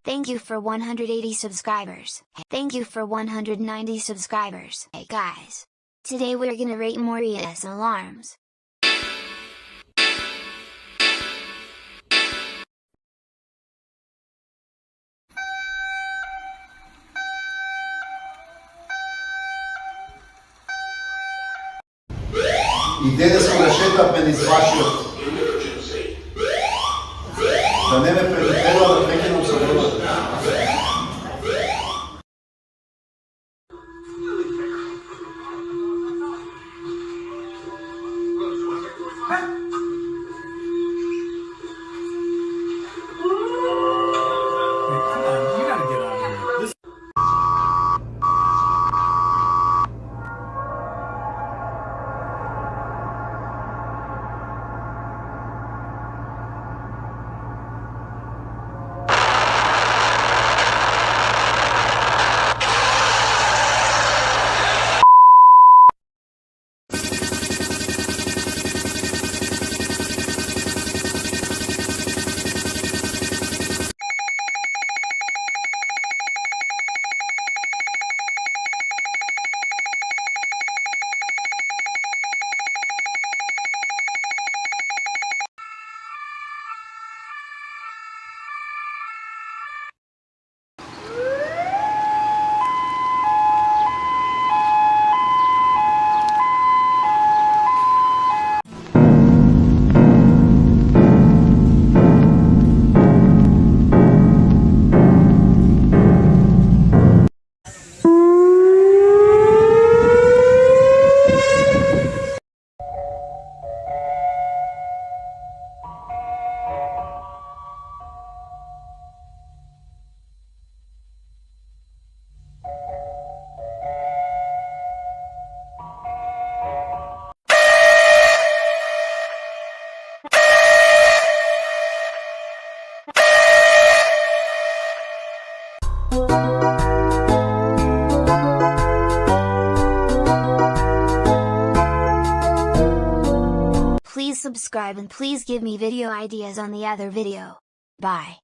Thank you for 180 subscribers. Thank you for 190 subscribers. Hey guys! Today we're gonna rate more EAS alarms. Иде да се нашетат ме извашиот. Да не ме предупредува да прекинам съдбата. Please subscribe and please give me video ideas on the other video. Bye.